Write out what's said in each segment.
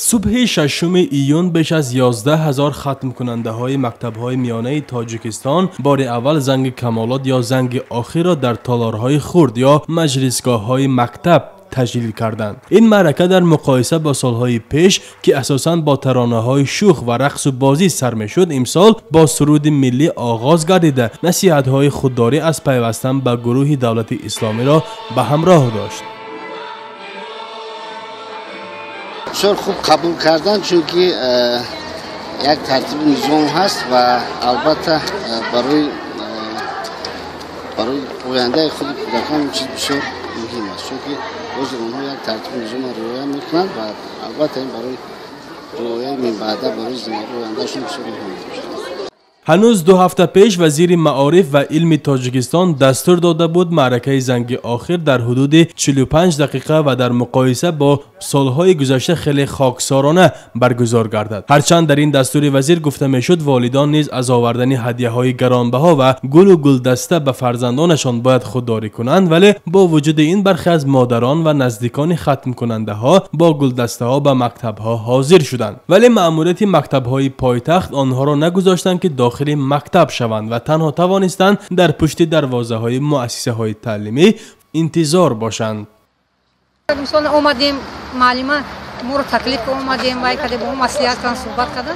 صبح 6 ایون بیش از 11,000 ختم کننده های مکتب های میانه تاجیکستان بار اول زنگ کمالات یا زنگ آخر را در تالارهای خرد یا مجلسگاه های مکتب تجلیل کردند. این معرکه در مقایسه با سالهای پیش که اساساً با ترانه های شوخ و رقص و بازی سر میشد، امسال با سرود ملی آغاز گردیده نصیحت های خودداری از پیوستن به گروه دولت اسلامی را به همراه داشت. بسیار خوب قبول کردن چون که یک ترتیب نظام هست و البته برای آینده خود کودکان چیز بسیار مهم است چون که روز اونها یک ترتیب نظام را رعایت میکنند و البته این برای رعایت من بعد برای زندگی آیندهشون بسیار مهم است. هنوز 2 هفته پیش وزیر معارف و علم تاجیکستان دستور داده بود معرکه زنگ آخر در حدود 45 دقیقه و در مقایسه با سالهای گذشته خیلی خاکسارانه برگزار گردد. هرچند در این دستور وزیر گفته میشد والدان نیز از آوردن هدیه های گرانبها و گل و گلدسته به فرزندانشان باید خودداری کنند، ولی با وجود این برخی از مادران و نزدیکان ختم کننده ها با گلدسته ها به مکتب ها حاضر شدند، ولی مأموریت مکتب های پایتخت آنها را نگذاشتند که داخل مکتب شوند و تنها توانستند در پشت دروازه های مؤسسه های تعلیمی انتظار باشند. مثلا اومدیم معلمان ما رو تکلیف اومدیم وای کردیم با اون مسئولیت کردن صحبت کردن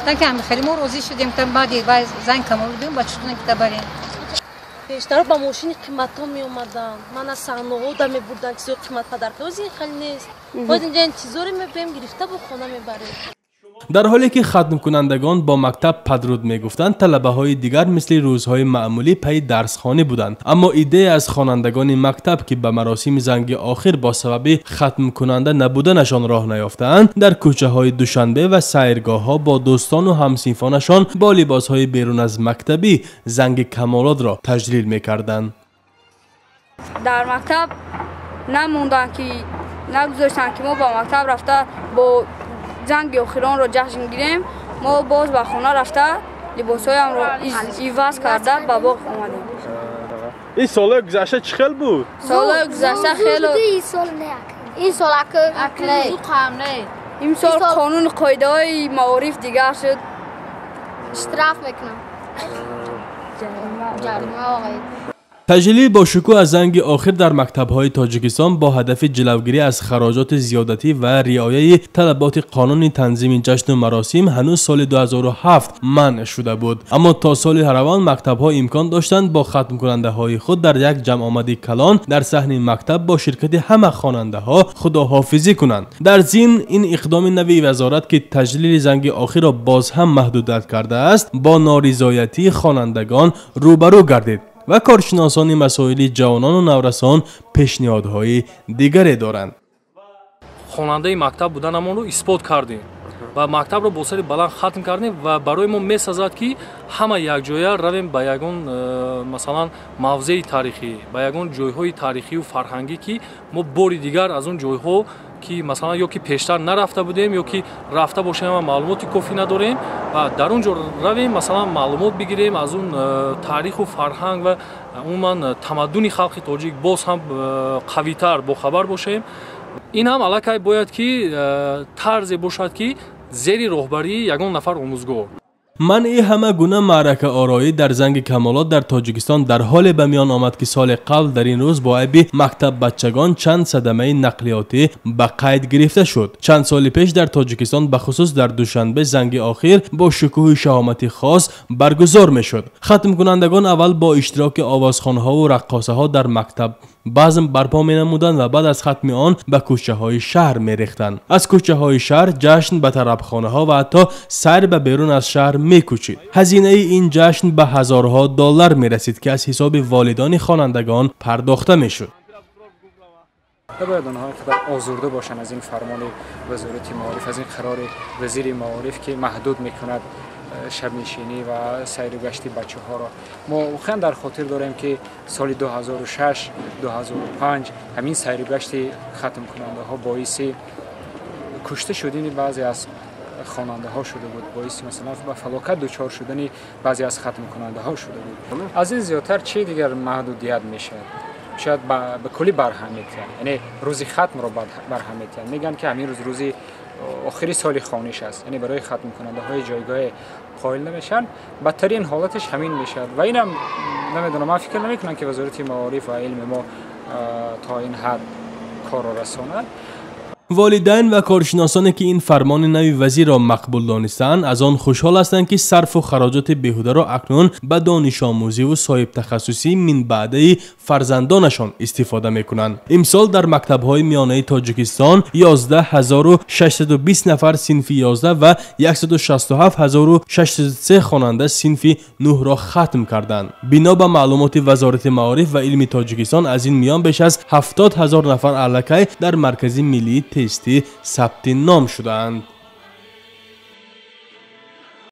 تا که همین خیلی ما راضی شدیم تا بعد زنگ کمال بودیم بچه‌ها که بریم بیشتر با ماشین قیمت ها می اومدن من از صحنه‌ها می بردن که قیمت پدر این خیلی نیست باید اینجا انتظاری می‌بریم گرفته به خونه میبریم. در حالی که ختم کنندگان با مکتب پدرود میگفتند، طلبه های دیگر مثل روزهای معمولی پی درسخانه بودند، اما ایده از خوانندگان مکتب که به مراسم زنگ آخر با سبب ختم کننده نبودنشان راه نیافتند در کوچه های دوشنبه و سیرگاه ها با دوستان و همسنفانشان با لباس های بیرون از مکتبی زنگ کمالات را تجلیل میکردند. در مکتب نموندن که نگذاشتن که ما با مکتب رفته با زنگ آخران رو جشن گیریم. ما باز به خونه رفته لباسایم رو عوض کرده به باغ اومدیم. این سال گذشته چه خیلی بود؟ سال گذشته خیلی این سال اکلی این سال قانون قاعده های معارف دیگر شد. اشتراف میکنم جریمه آقای تجلیل با شکوه از زنگ آخر در مکتب‌های تاجیکستان با هدف جلوگیری از خراجات زیادتی و رعایت طلبات قانون تنظیم جشن و مراسم هنوز سال 2007 منع شده بود، اما تا سال هروان مکتب‌ها امکان داشتند با ختم کننده های خود در یک جمع آمدی کلان در صحن مکتب با شرکت همه خواننده ها خداحافظی کنند. در ضمن این اقدام نوی وزارت که تجلیل زنگ آخر را باز هم محدودیت کرده است با نارضایتی خوانندگان روبرو گردید و کارشناسان مسائل جوانان و نورسان پیشنهادهای دیگری دارند. خواننده مکتب بودنمان رو اثبات کردیم و مکتب رو با سر بلند ختم کردیم و برای ما میسازد که همه یک جایه رویم به یگان مثلا موضع تاریخی به یگان جایهای تاریخی و فرهنگی که ما باری دیگر از اون جایها که مثلا یا که پیشتر نرفته بودیم یا که رفته باشیم و معلوماتی کافی نداریم و در اونجا رویم مثلا معلومات بگیریم از اون تاریخ و فرهنگ و عموما تمدن خلق تاجیک باز هم قوی‌تر با خبر باشیم. این هم علاقه باید که طرز باشد که زیر رهبری یگان نفر آموزگار. منع همه گونه معرکه آرایی در زنگ کمالات در تاجیکستان در حال به میان آمد که سال قبل در این روز با عیب مکتب بچگان چند صدمه نقلیاتی به قید گرفته شد. چند سال پیش در تاجیکستان به خصوص در دوشنبه زنگ آخر با شکوه شهامتی خاص برگزار می شد. ختم کنندگان اول با اشتراک آوازخوان‌ها و رقاصه ها در مکتب بزم برپا می نمودند و بعد از ختم آن به کوچه های شهر می ریختند. از کوچه های شهر جشن به طربخانه ها و حتی سیر به بیرون از شهر می کوچید. هزینه این جشن به هزارها دلار می رسید که از حساب والدان خوانندگان پرداخته می شد. نباید آنها اینقدر آزرده باشند از این فرمان وزارت معارف، از این قرار وزیر معارف که محدود می کند شب نشینی و سیر و گشت بچه ها را. ما خیلی در خاطر داریم که سال 2006 2005 همین سیر و گشت ختم کننده ها باعث کشته شدن بعضی از خواننده ها شده بود، باعث مثلا به فلاکت دچار شدن بعضی از ختم کننده ها شده بود. از این زیادتر چه دیگر محدودیت میشه؟ شاید به کلی برهمیت، یعنی روزی ختم رو برهمیت میگن که همین روزی آخری سال خانش است، یعنی برای ختم کننده های جایگاه قائل نمیشن، بدترین حالتش همین میشد و اینم نمیدونم، من فکر نمیکنم که وزارت معارف و علم ما تا این حد کار را رساند. والدین و کارشناسانی که این فرمان نوی وزیر را مقبول دانستند از آن خوشحال هستند که صرف و خراجات بیهوده را اکنون به دانش آموزی و صاحب تخصصی من بعده فرزندانشان استفاده میکنند. امسال در مکتب‌های میانه تاجیکستان 11620 نفر صنف 11 و 167603 خواننده صنف 9 را ختم کردند. بنا به معلومات وزارت معارف و علم تاجیکستان از این میان بیش از 70000 نفر الکی در مرکز ملی تستی ثبت نام شدند.